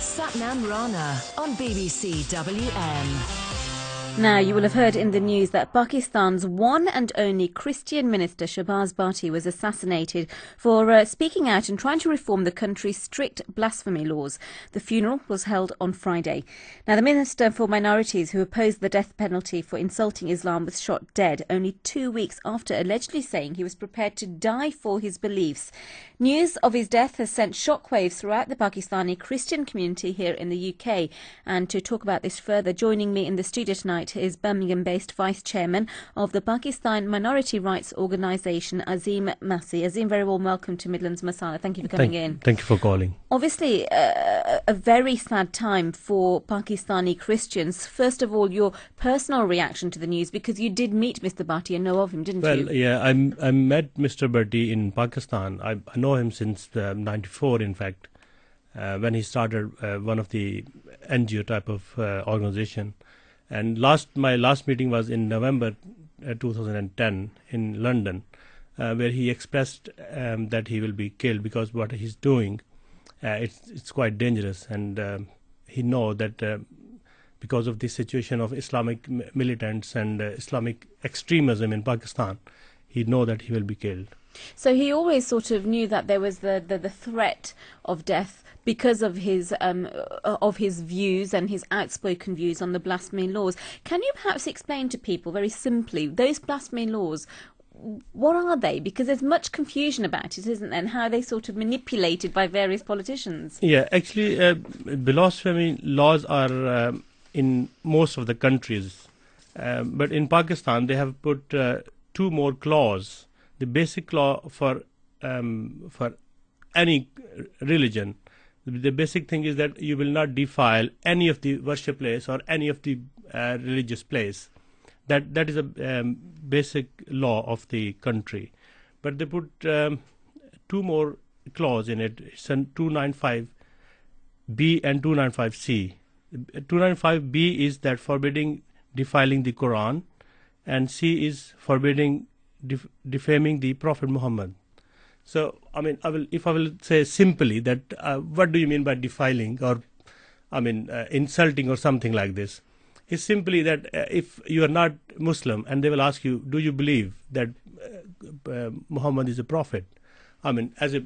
Satnam Rana on BBC WM. Now, you will have heard in the news that Pakistan's one and only Christian minister, Shahbaz Bhatti, was assassinated for speaking out and trying to reform the country's strict blasphemy laws. The funeral was held on Friday. Now, the Minister for Minorities, who opposed the death penalty for insulting Islam, was shot dead only 2 weeks after allegedly saying he was prepared to die for his beliefs. News of his death has sent shockwaves throughout the Pakistani Christian community here in the UK. And to talk about this further, joining me in the studio tonight is Birmingham-based Vice Chairman of the Pakistan Minority Rights Organisation, Azeem Masih. Azeem, very warm welcome to Midlands Masala. Thank you for coming in. Thank you for calling. Obviously, a very sad time for Pakistani Christians. First of all, your personal reaction to the news, because you did meet Mr. Bhatti and know of him, didn't you? Well, yeah, I met Mr. Bhatti in Pakistan. I know him since '94, in fact, when he started one of the NGO type of organisation. And my last meeting was in November 2010 in London, where he expressed that he will be killed because what he's doing, it's quite dangerous, and he know that because of the situation of Islamic militants and Islamic extremism in Pakistan, he know that he will be killed. So he always sort of knew that there was the threat of death because of his views and his outspoken views on the blasphemy laws. Can you perhaps explain to people very simply those blasphemy laws? What are they? Because there's much confusion about it, isn't there, and how they sort of manipulated by various politicians. Yeah, actually, blasphemy laws are in most of the countries, but in Pakistan they have put two more clauses. The basic law for any religion, the basic thing is that you will not defile any of the worship place or any of the religious place. That is a basic law of the country. But they put two more clause in it. It's 295B and 295C. 295B is that forbidding defiling the Quran, and C is forbidding defaming the Prophet Muhammad. So, if I will say simply that, what do you mean by defiling or, insulting or something like this? It's simply that if you are not Muslim and they will ask you, do you believe that Muhammad is a prophet? As a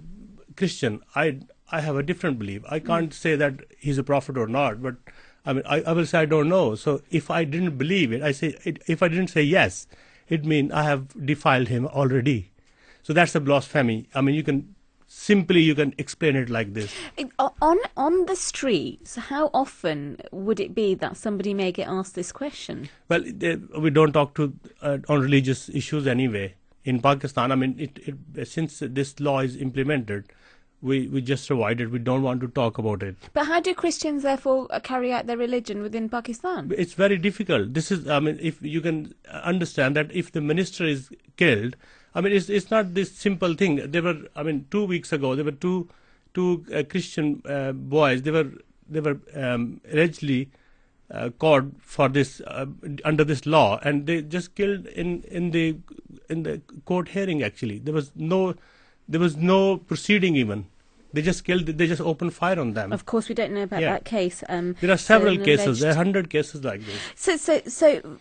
Christian, I have a different belief. I can't say that he's a prophet or not, but I will say I don't know. So if I didn't believe it, if I didn't say yes, it means I have defiled him already. So that's a blasphemy. You can explain it like this. On the streets, how often would it be that somebody may get asked this question? Well, we don't talk on religious issues anyway. In Pakistan, since this law is implemented, we just avoid it. We don't want to talk about it. But how do Christians therefore carry out their religion within Pakistan? It's very difficult. This is, if you can understand that if the minister is killed, it's not this simple thing. There were, 2 weeks ago, there were two Christian boys. They were allegedly caught for this under this law, and they just killed in the court hearing. Actually, there was no proceeding even. They just killed. They just opened fire on them. Of course, we don't know about that case. There are several cases. There are 100 cases like this. So,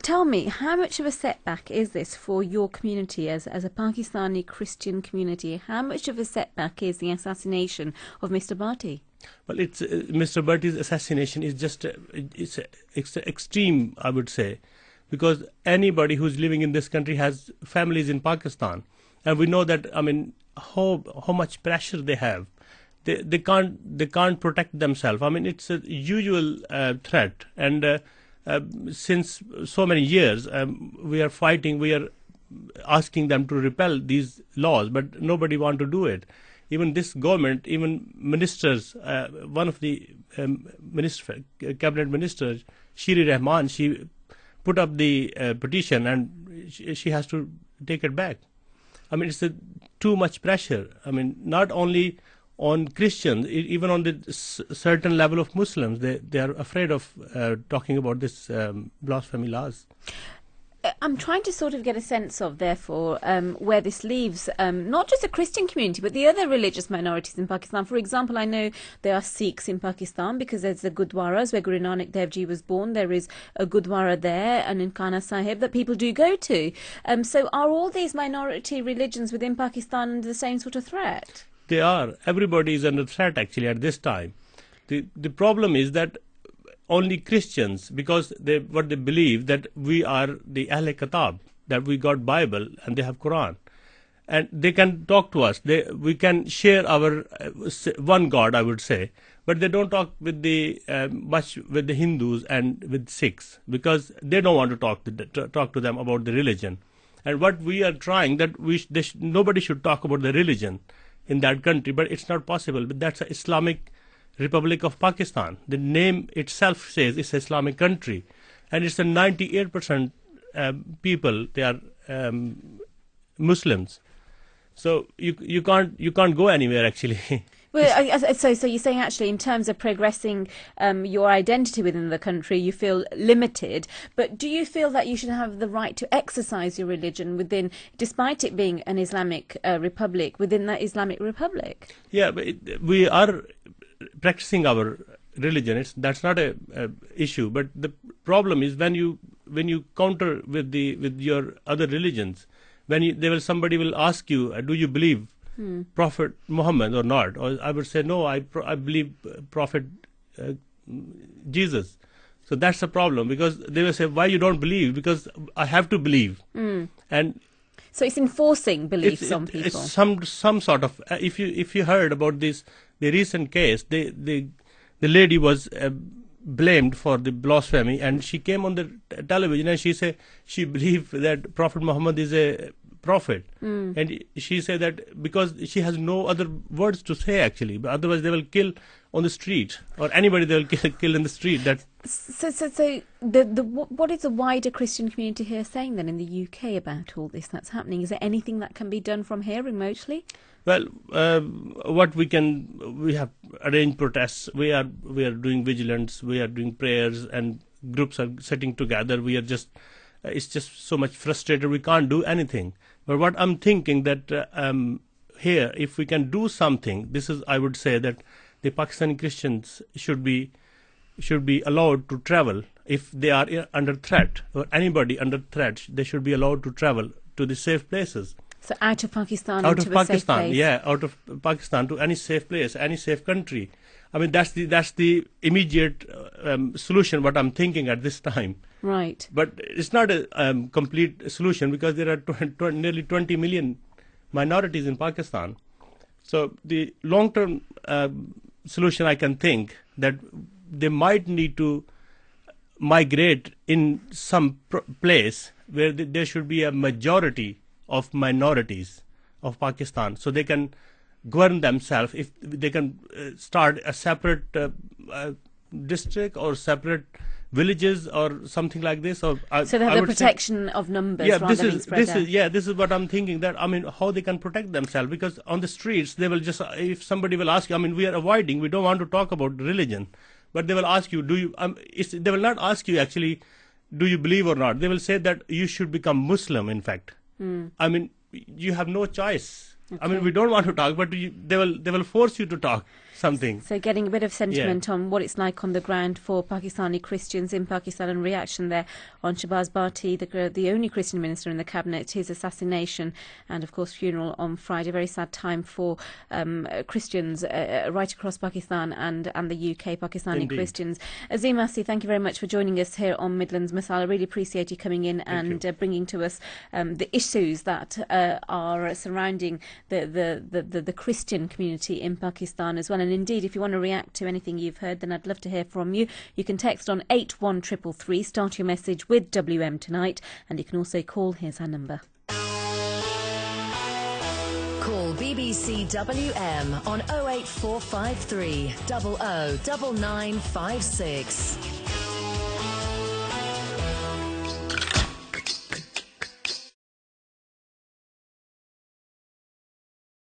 tell me, how much of a setback is this for your community as a Pakistani Christian community? How much of a setback is the assassination of Mr. Bhatti? Well, it's Mr. Bhatti's assassination is just it's extreme, I would say, because anybody who's living in this country has families in Pakistan. And we know that, how much pressure they have. They can't protect themselves. It's a usual threat. And since so many years, we are fighting, we are asking them to repeal these laws, but nobody want to do it. Even this government, even ministers, one of the cabinet ministers, Shiri Rahman, she put up the petition and she has to take it back. It's too much pressure. Not only on Christians, even on the certain level of Muslims, they are afraid of talking about this blasphemy laws. I'm trying to sort of get a sense of, therefore, where this leaves not just the Christian community, but the other religious minorities in Pakistan. For example, I know there are Sikhs in Pakistan because there's the Gurdwaras where Guru Nanak Dev Ji was born. There is a Gurdwara there, and in Kana Sahib, that people do go to. So are all these minority religions within Pakistan under the same sort of threat? They are. Everybody is under threat, actually, at this time. The problem is that only Christians, because what they believe, that we are the Ahle Kitab, that we got Bible and they have Quran, and they can talk to us. We can share our one God, I would say, but they don't talk with the much with the Hindus and with Sikhs, because they don't want to talk to them about the religion. And what we are trying, that nobody should talk about the religion in that country, but it's not possible. But that's an Islamic Republic of Pakistan. The name itself says it's an Islamic country, and it's a 98% people, they are Muslims. So you can't go anywhere, actually. Well, so you're saying actually in terms of progressing your identity within the country, you feel limited. But do you feel that you should have the right to exercise your religion within, despite it being an Islamic republic, within that Islamic republic? Yeah, but we are practicing our religion. That's not a issue. But the problem is when you counter with your other religions, somebody will ask you, do you believe Prophet Muhammad or not? Or I would say, no, I believe Prophet Jesus. So that's the problem, because they will say, why you don't believe? Because I have to believe. And so it's enforcing beliefs on people. It's some sort of. If you heard about the recent case, the lady was blamed for the blasphemy, and she came on the television and she said she believed that Prophet Muhammad is a prophet, and she said that because she has no other words to say, actually, but otherwise they will kill on the street, or anybody they will kill in the street. So what is the wider Christian community here saying then in the UK about all this that's happening? Is there anything that can be done from here remotely? Well, we have arranged protests. We are doing vigilance. We are doing prayers, and groups are sitting together. We are just it's just so much frustrated. We can't do anything. But what I'm thinking that here, if we can do something, I would say that the Pakistani Christians should be allowed to travel if they are under threat, or anybody under threat. They should be allowed to travel to the safe places. So out of Pakistan, out of Pakistan, safe place. Yeah, out of Pakistan to any safe place, any safe country. I mean, that's the immediate solution. What I'm thinking at this time. Right. But it's not a complete solution, because there are nearly 20 million minorities in Pakistan. So the long-term solution I can think that they might need to migrate in some place where there should be a majority of minorities of Pakistan, so they can govern themselves. If they can start a separate district or separate villages or something like this, or so they have the protection of numbers. Yeah, rather than spread out. This is what I'm thinking. That how they can protect themselves, because on the streets they will just, if somebody will ask you, we are avoiding. We don't want to talk about religion, but they will ask you, do you? They will not ask you actually, do you believe or not? They will say that you should become Muslim. In fact, you have no choice. Okay. We don't want to talk, but they will force you to talk something. So getting a bit of sentiment on what it's like on the ground for Pakistani Christians in Pakistan, and reaction there on Shahbaz Bhatti, the only Christian minister in the cabinet, his assassination, and of course funeral on Friday. Very sad time for Christians right across Pakistan and the UK, Pakistani Indeed. Christians. Azeem Asi, thank you very much for joining us here on Midlands Masala. I really appreciate you coming in and bringing to us the issues that are surrounding the Christian community in Pakistan as well. And indeed, if you want to react to anything you've heard, then I'd love to hear from you. You can text on 81333, start your message with WM tonight, and you can also call. Here's our number. Call BBC WM on 08453 009956.